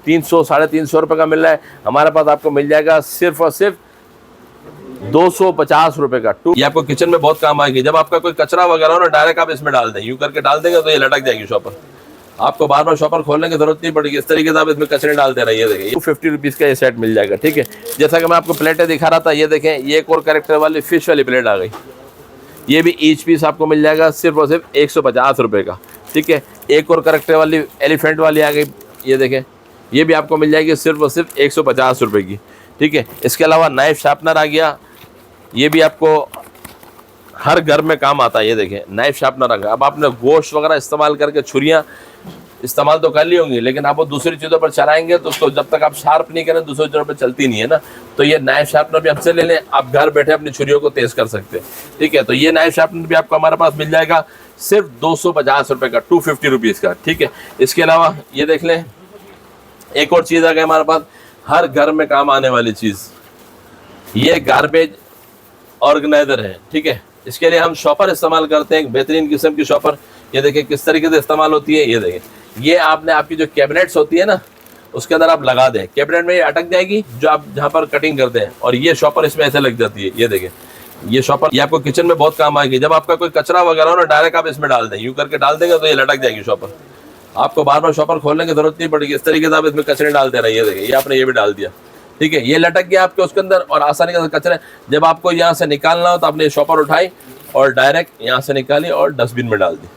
300 350 रुपये का मिल रहा है, हमारे पास आपको मिल जाएगा सिर्फ और सिर्फ 250 रुपये का। ये आपको किचन में बहुत काम आएगी। जब आपका कोई कचरा वगैरह हो ना, डायरेक्ट आप इसमें डाल दें, यूं करके डाल देंगे तो ये लटक जाएगी शॉपर, आपको बार बार शॉपर खोलने की जरूरत नहीं पड़ेगी। इस तरीके से आप इसमें कचरे डालते रहिए। देखिए 250 रुपीज़ का ये सेट मिल जाएगा। ठीक है, जैसा कि मैं आपको प्लेटें दिखा रहा था, ये देखें, ये एक और कैरेक्टर वाली फिश वाली प्लेट आ गई। ये भी ईच पीस आपको मिल जाएगा सिर्फ और सिर्फ 150 रुपये का। ठीक है, एक और कैरेक्टर वाली एलिफेंट वाली आ गई, ये देखें, ये भी आपको मिल जाएगी सिर्फ और सिर्फ 150 रुपये की। ठीक है, इसके अलावा नाइफ शार्पनर आ गया, ये भी आपको हर घर में काम आता है। ये देखें, नाइफ शार्पनर आ गया। अब आपने गोश्त वगैरह इस्तेमाल करके छुरियाँ इस्तेमाल तो कर ली होंगी, लेकिन आप वो दूसरी चीज़ों पर चलाएंगे तो उसको जब तक आप शार्प नहीं करें दूसरी चीज़ों पर चलती नहीं है ना। तो ये नाइफ शार्पनर भी हमसे ले लें, आप घर बैठे अपनी छुरियों को तेज़ कर सकते हैं। ठीक है, तो ये नाइफ शार्पनर भी आपको हमारे पास मिल जाएगा सिर्फ 250 रुपये का, 250 रुपीज़ का। ठीक है, इसके अलावा ये देख लें, एक और चीज़ आ गई हमारे पास, हर घर में काम आने वाली चीज़, ये गार्बेज ऑर्गेनाइजर है। ठीक है, इसके लिए हम शॉपर इस्तेमाल करते हैं, एक बेहतरीन किस्म की शॉपर। ये देखें किस तरीके से इस्तेमाल होती है। ये देखें, ये आपने आपकी जो कैबिनेट्स होती है ना, उसके अंदर आप लगा दें, कैबिनेट में ये अटक जाएगी जो आप जहाँ पर कटिंग करते हैं, और ये शॉपर इसमें ऐसे लग जाती है। ये देखें, ये शॉपर, ये आपको किचन में बहुत काम आएगी। जब आपका कोई कचरा वगैरह हो ना, डायरेक्ट आप इसमें डाल दें, यूं करके डाल देंगे तो ये लटक जाएगी शॉपर, आपको बार बार शॉपर खोलने की जरूरत नहीं पड़ेगी। इस तरीके से आप इसमें कचरे डालते रहिए। देखिए, ये आपने ये भी डाल दिया। ठीक है, ये लटक गया आपके उसके अंदर, और आसानी के साथ कचरे, जब आपको यहाँ से निकालना हो तो आपने शॉपर उठाई और डायरेक्ट यहाँ से निकाली और डस्टबिन में डाल दी।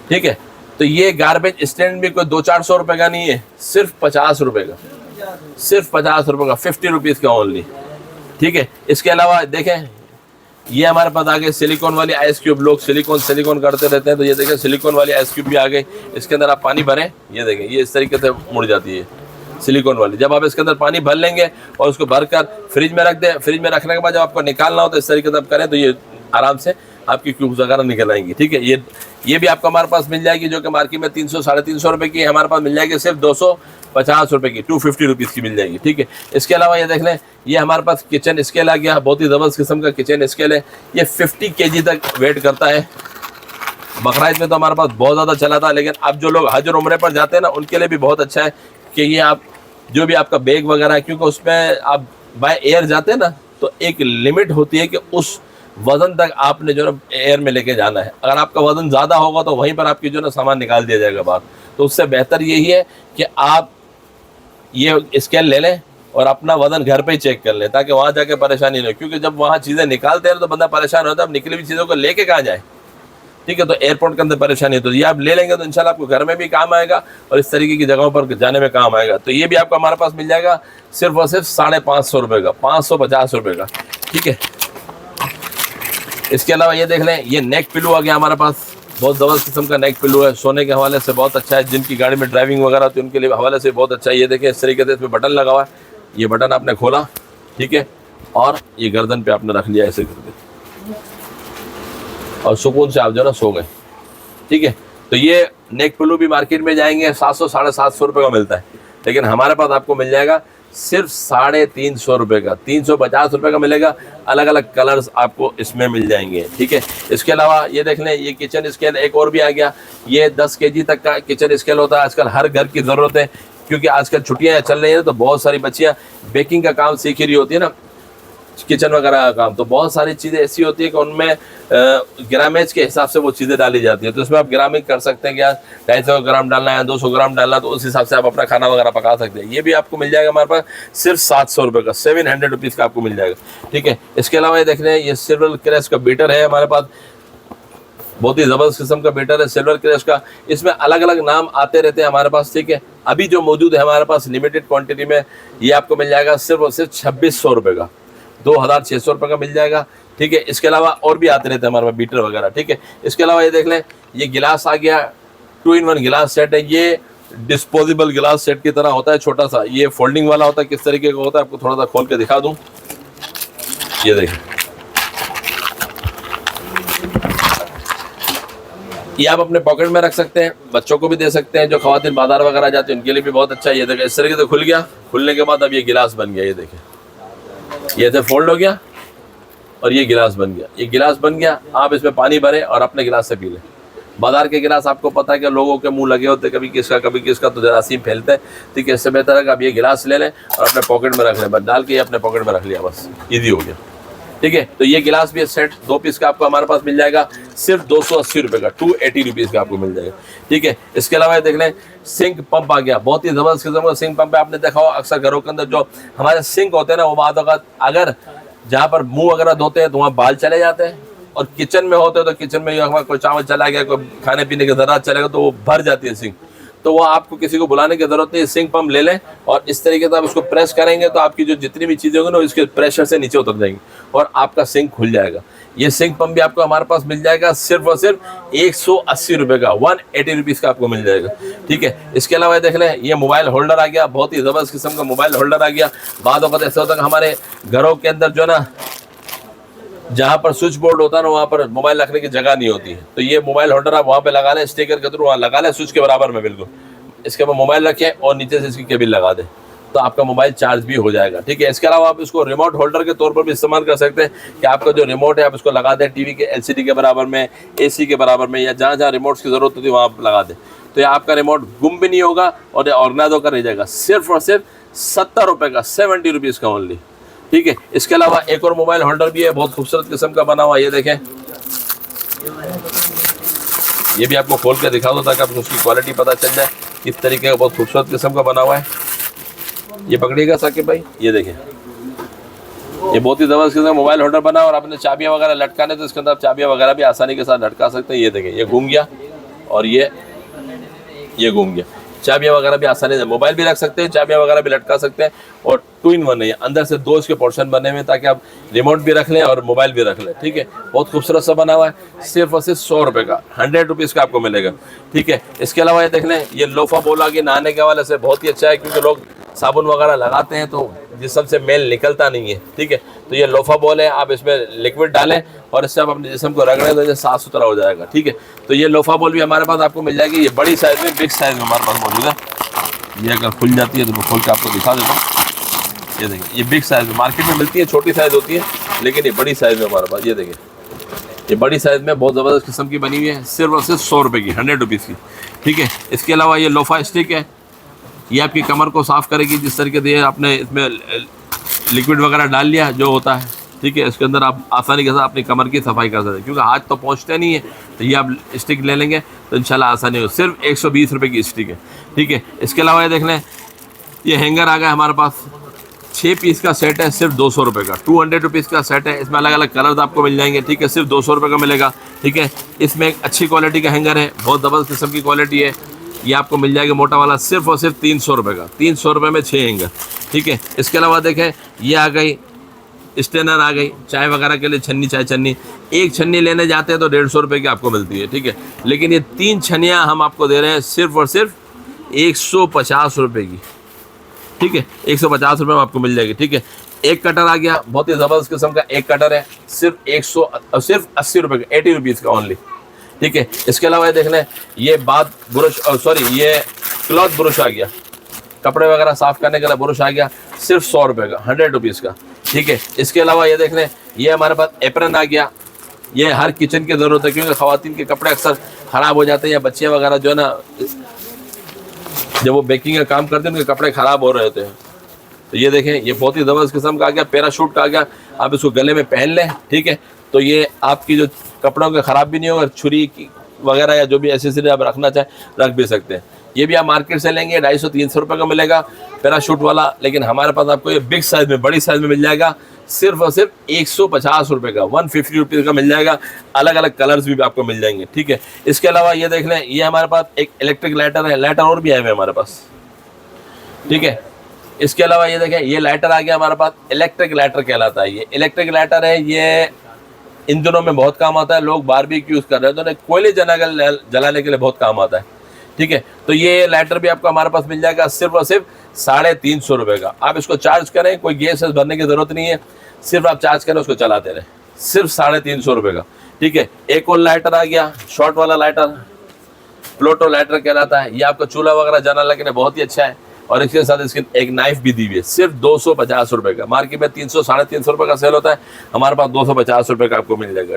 ठीक है, तो ये गार्बेज स्टैंड भी कोई 200-400 रुपये का नहीं है, सिर्फ 50 रुपये का, सिर्फ 50 रुपये का, 50 रुपीज़ का ओनली। ठीक है, इसके अलावा देखें, ये हमारे पास आ गए सिलिकॉन वाली आइस क्यूब। लोग सिलिकॉन करते रहते हैं, तो ये देखें सिलिकॉन वाली आइस क्यूब भी आ गई। इसके अंदर आप पानी भरें, ये देखें, ये इस तरीके से मुड़ जाती है सिलिकॉन वाली। जब आप इसके अंदर पानी भर लेंगे और उसको भरकर फ्रिज में रख दें, फ्रिज में रखने के बाद जब आपको निकालना हो तो इस तरीके से आप करें तो ये आराम से आपकी क्यूब्स वगैरह निकल आएंगी। ठीक है, ये भी आपको हमारे पास मिल जाएगी, जो कि मार्केट में 300-350 रुपये की, हमारे पास मिल जाएगी सिर्फ 250 रुपये की, 250 रुपीज़ की मिल जाएगी। ठीक है, इसके अलावा ये देख लें, ये हमारे पास किचन स्केल आ गया, बहुत ही ज़बरदस्त किस्म का किचन स्केल है। ये 50 kg तक वेट करता है। बकरीद में तो हमारे पास बहुत ज़्यादा चला था, लेकिन अब जो लोग हज और उम्रे पर जाते हैं ना, उनके लिए भी बहुत अच्छा है कि ये आप जो भी आपका बैग वगैरह है, क्योंकि उसमें आप बाय एयर जाते हैं ना, तो एक लिमिट होती है कि उस वज़न तक आपने जो ना एयर में लेके जाना है। अगर आपका वज़न ज़्यादा होगा तो वहीं पर आपकी जो ना सामान निकाल दिया जाएगा बाहर। तो उससे बेहतर यही है कि आप ये स्केल ले लें और अपना वज़न घर पे ही चेक कर लें, ताकि वहाँ जाके परेशानी नहीं हो। क्योंकि जब वहाँ चीज़ें निकालते हैं तो बंदा परेशान होता है, अब निकली हुई चीज़ों को लेके कहाँ जाए। ठीक है, तो एयरपोर्ट के अंदर परेशानी है, तो ये आप ले लेंगे तो इंशाल्लाह आपको घर में भी काम आएगा और इस तरीके की जगहों पर जाने में काम आएगा। तो ये भी आपको हमारे पास मिल जाएगा सिर्फ और सिर्फ 550 रुपये का, 550 रुपये का। ठीक है, इसके अलावा ये देख लें, ये नेक पिलो आ गया हमारे पास, बहुत ज़बरदस्त किस्म का नेक पिलो है, सोने के हवाले से बहुत अच्छा है। जिनकी गाड़ी में ड्राइविंग वगैरह होती है उनके लिए हवाले से बहुत अच्छा है। ये देखें, इस तरीके से इसमें बटन लगा हुआ है, ये बटन आपने खोला, ठीक है, और ये गर्दन पे आपने रख लिया ऐसे करके, और सुकून से आप जो ना सो गए। ठीक है, तो ये नेक पिलो भी मार्केट में जाएंगे 700-750 रुपये का मिलता है, लेकिन हमारे पास आपको मिल जाएगा सिर्फ 350 रुपये का, 350 रुपये का मिलेगा। अलग अलग कलर्स आपको इसमें मिल जाएंगे। ठीक है, इसके अलावा ये देख लें, ये किचन स्केल एक और भी आ गया। ये 10 kg तक का किचन स्केल होता है। आजकल हर घर की ज़रूरत है, क्योंकि आजकल छुट्टियाँ चल रही हैं तो बहुत सारी बच्चियाँ बेकिंग का काम सीख रही होती है ना, किचन वगैरह का काम। तो बहुत सारी चीज़ें ऐसी होती है कि उनमें ग्रामेज के हिसाब से वो चीज़ें डाली जाती है। तो इसमें आप ग्रामिंग कर सकते हैं कि 250 ग्राम डालना है, 200 ग्राम डालना है, तो उस हिसाब से आप अपना खाना वगैरह पका सकते हैं। ये भी आपको मिल जाएगा हमारे पास सिर्फ 700 रुपये का, 700 रुपीज़ का आपको मिल जाएगा। ठीक है, इसके अलावा ये देख रहे हैं, ये सिल्वर क्रैश का बीटर है हमारे पास, बहुत ही ज़बरदस्त किस्म का बीटर है सिल्वर क्रैश का। इसमें अलग अलग नाम आते रहते हैं हमारे पास। ठीक है, अभी जो मौजूद है हमारे पास लिमिटेड क्वान्टिटी में, ये आपको मिल जाएगा सिर्फ और सिर्फ 2600 रुपये का, 2600 रुपये का मिल जाएगा। ठीक है, इसके अलावा और भी आते रहते हैं हमारे पास बीटर वगैरह। ठीक है, इसके अलावा ये देख लें, ये गिलास आ गया, 2-in-1 गिलास सेट है। ये डिस्पोजेबल गिलास सेट की तरह होता है, छोटा सा, ये फोल्डिंग वाला होता है। किस तरीके का होता है आपको थोड़ा सा खोल के दिखा दूं। ये देखिए, ये आप अपने पॉकेट में रख सकते हैं, बच्चों को भी दे सकते हैं, जो ख़वातीन बाजार वगैरह जाते हैं उनके लिए भी बहुत अच्छा है। ये देखिए, इस तरीके से खुल गया, खुलने के बाद अब ये गिलास बन गया। ये देखिए, ये ऐसे फोल्ड हो गया और ये गिलास बन गया। ये गिलास बन गया, आप इसमें पानी भरें और अपने गिलास से पी लें। बाजार के गिलास आपको पता है कि लोगों के मुंह लगे होते, कभी किसका तो जरासीम फैलते हैं। ठीक है, इससे बेहतर है कि आप ये गिलास ले लें और अपने पॉकेट में रख लें, बस डाल के अपने पॉकेट में रख लिया, बस ईजी हो गया। ठीक है, तो ये गिलास भी सेट 2 पीस का आपको हमारे पास मिल जाएगा सिर्फ 280 रुपये का, 280 रुपीज़ का आपको मिल जाएगा। ठीक है, इसके अलावा देख लें सिंक पंप आ गया, बहुत ही जबरदस्त किस्म का सिंक पंप है। आपने देखा हो अक्सर घरों के अंदर जो हमारे सिंक होते हैं ना, वो बाद अगर जहाँ पर मुंह वगैरह धोते हैं तो वहाँ बाल चले जाते हैं, और किचन में होते हैं तो किचन में हमारा कोई चावल चला गया, कोई खाने पीने का ज़रात चलेगा तो वो भर जाती है सिंक। तो वो आपको किसी को बुलाने की जरूरत नहीं, सिंक पंप ले लें और इस तरीके से आप उसको प्रेस करेंगे तो आपकी जो जितनी भी चीज़ें होंगी ना इसके प्रेशर से नीचे उतर जाएंगी और आपका सिंक खुल जाएगा। ये सिंक पंप भी आपको हमारे पास मिल जाएगा सिर्फ और सिर्फ 180 रुपये का, 180 रुपीज़ का आपको मिल जाएगा। ठीक है, इसके अलावा देख लें ये मोबाइल होल्डर आ गया, बहुत ही ज़बरदस्त किस्म का मोबाइल होल्डर आ गया। बाद वक्त ऐसा होता है कि हमारे घरों के अंदर जो ना जहाँ पर स्विच बोर्ड होता है ना वहाँ पर मोबाइल रखने की जगह नहीं होती है, तो ये मोबाइल होल्डर आप वहाँ पे लगा लें, स्टिकर के थ्रू वहाँ लगा लें, स्विच के बराबर में बिल्कुल इसके ऊपर मोबाइल रखें और नीचे से इसकी केबल लगा दें तो आपका मोबाइल चार्ज भी हो जाएगा। ठीक है, इसके अलावा आप इसको रिमोट होल्डर के तौर पर भी इस्तेमाल कर सकते हैं कि आपका जो रिमोट है आप इसको लगा दें टीवी के LCD के बराबर में, AC के बराबर में, या जहाँ जहाँ रिमोट्स की ज़रूरत होती है वहाँ आप लगा दें, तो ये आपका रिमोट गुम भी नहीं होगा और ऑर्गेनाइज होकर रह जाएगा। सिर्फ और सिर्फ 70 रुपये का, 70 रुपीज़ का ओनली। ठीक है, इसके अलावा एक और मोबाइल होल्डर भी है, बहुत खूबसूरत किस्म का बना हुआ, ये देखें, ये भी आपको खोल के दिखा दो ताकि आपको उसकी क्वालिटी पता चल जाए किस तरीके का, बहुत खूबसूरत किस्म का बना हुआ है। ये पकड़िएगा साकिब भाई, ये देखें, ये बहुत ही ज़बरदस्त किस्म का मोबाइल होल्डर बना और आपने चाबियाँ वगैरह लटकाने तो इसके अंदर आप चाबियाँ वगैरह भी आसानी के साथ लटका सकते हैं। ये देखें, ये घूम गया और ये घूम गया, चाबियाँ वगैरह भी आसानी से, मोबाइल भी रख सकते हैं, चाबियाँ वगैरह भी लटका सकते हैं, और 2 in 1 है, अंदर से 2 इसके पोर्शन बने हुए ताकि आप रिमोट भी रख लें और मोबाइल भी रख लें। ठीक है, बहुत खूबसूरत सा बना हुआ है, सिर्फ और सिर्फ 100 रुपये का, 100 रुपीज़ का आपको मिलेगा। ठीक है, इसके अलावा ये देख लें, ये लोफा बोला कि नहाने के हवाले से बहुत ही अच्छा है क्योंकि लोग साबुन वगैरह लगाते हैं तो जिस्म से मेल निकलता नहीं है। ठीक है, तो ये लोफा बॉल है, आप इसमें लिक्विड डालें और इससे आप अपने जिस्म को रगड़ें तो ये साफ़ सुथरा हो जाएगा। ठीक है, तो ये लोफा बॉल भी हमारे पास आपको मिल जाएगी, ये बड़ी साइज़ में, बिग साइज़ में हमारे पास मौजूद है। ये अगर खुल जाती है तो मैं खोल के आपको दिखा देता हूँ। ये देखिए, ये बिग साइज़ में मार्केट में मिलती है, छोटी साइज़ होती है, लेकिन ये बड़ी साइज़ में हमारे पास, ये देखिए, ये बड़ी साइज़ में बहुत ज़बरदस्त किस्म की बनी हुई है, सिर्फ और सिर्फ 100 रुपये की, 100 रुपीज़ की। ठीक है, इसके अलावा ये लोफा स्टिक है, ये आपकी कमर को साफ़ करेगी, जिस तरीके से आपने इसमें लिक्विड वगैरह डाल लिया जो होता है। ठीक है, इसके अंदर आप आसानी के साथ अपनी कमर की सफाई कर सकते हैं क्योंकि हाथ तो पहुंचते नहीं है, तो ये आप स्टिक ले लेंगे तो इंशाल्लाह आसानी हो। सिर्फ 120 रुपये की स्टिक है। ठीक है, इसके अलावा ये देख लें, ये हैंगर आ गया हमारे पास, 6 पीस का सेट है, सिर्फ 200 रुपये का, 200 रुपीज़ का सेट है। इसमें अलग अलग कलर्स आपको मिल जाएंगे। ठीक है, सिर्फ 200 रुपये का मिलेगा। ठीक है, इसमें एक अच्छी क्वालिटी का हैंगर है, बहुत ज़बरदस्त किस्म की क्वालिटी है, ये आपको मिल जाएगा मोटा वाला, सिर्फ और सिर्फ 300 रुपये का, 300 रुपये में 6 हैंगर। ठीक है, इसके अलावा देखें, ये आ गई स्टेनर आ गई, चाय वगैरह के लिए छन्नी, चाय छन्नी, एक छन्नी लेने जाते हैं तो 150 रुपये की आपको मिलती है। ठीक है, लेकिन ये 3 छन्नियाँ हम आपको दे रहे हैं सिर्फ और सिर्फ 150 रुपये की। ठीक है, 150 रुपये में आपको मिल जाएगी। ठीक है, एक कटर आ गया, बहुत ही ज़बरदस्त किस्म का एक कटर है, सिर्फ 80 रुपये का, 80 रुपीज़ का ओनली। ठीक है, इसके अलावा ये देख लें, ये ब्रश, ये क्लॉथ ब्रश आ गया, कपड़े वगैरह साफ़ करने के लिए ब्रश आ गया, सिर्फ 100 रुपये का, 100 रुपीज़ का। ठीक है, इसके अलावा ये देख लें, ये हमारे पास एप्रन आ गया, ये हर किचन की ज़रूरत है क्योंकि ख़वातीन के कपड़े अक्सर ख़राब हो जाते हैं या बच्चे वगैरह जो है ना जब वो बेकिंग का काम करते हैं उनके कपड़े ख़राब हो रहे होते हैं। तो ये देखें, ये बहुत ही ज़बरदस्त किस्म का आ गया, पैराशूट का आ गया, आप इसको गले में पहन लें। ठीक है, तो ये आपकी जो कपड़ों के ख़राब भी नहीं होगा, छुरी वगैरह या जो भी एसेसरी आप रखना चाहें रख भी सकते हैं। ये भी आप मार्केट से लेंगे 250-300 रुपये का मिलेगा पैराशूट वाला, लेकिन हमारे पास आपको ये बिग साइज़ में, बड़ी साइज़ में मिल जाएगा, सिर्फ और सिर्फ 150 रुपये का, 150 रुपीज़ का मिल जाएगा। अलग अलग कलर्स भी आपको मिल जाएंगे। ठीक है, इसके अलावा ये देख लें, ये हमारे पास एक इलेक्ट्रिक लाइटर है, लाइटर और भी आए हुए हमारे पास। ठीक है, इसके अलावा ये देखें, ये लाइटर आ गया हमारे पास, इलेक्ट्रिक लाइटर कहलाता है। ये इलेक्ट्रिक लाइटर है, ये इन दिनों में बहुत काम आता है, लोग बारबेक्यू यूज़ कर रहे हैं तो कोयले जलाने के लिए बहुत काम आता है। ठीक है, तो ये लाइटर भी आपको हमारे पास मिल जाएगा, सिर्फ और सिर्फ 350 रुपये का। आप इसको चार्ज करें, कोई गैस भरने की ज़रूरत नहीं है, सिर्फ आप चार्ज करें, उसको चलाते रहें, सिर्फ 350 रुपये का। ठीक है, एक और लाइटर आ गया, शॉर्ट वाला लाइटर, प्लोटो लाइटर कहलाता है। ये आपका चूल्हा वगैरह जलाने के लिए बहुत ही अच्छा है और इसके साथ इसकी एक नाइफ भी दी हुई है, सिर्फ 250 रुपये का। मार्केट में 300-350 रुपये का सेल होता है, हमारे पास 250 रुपये का आपको मिल जाएगा।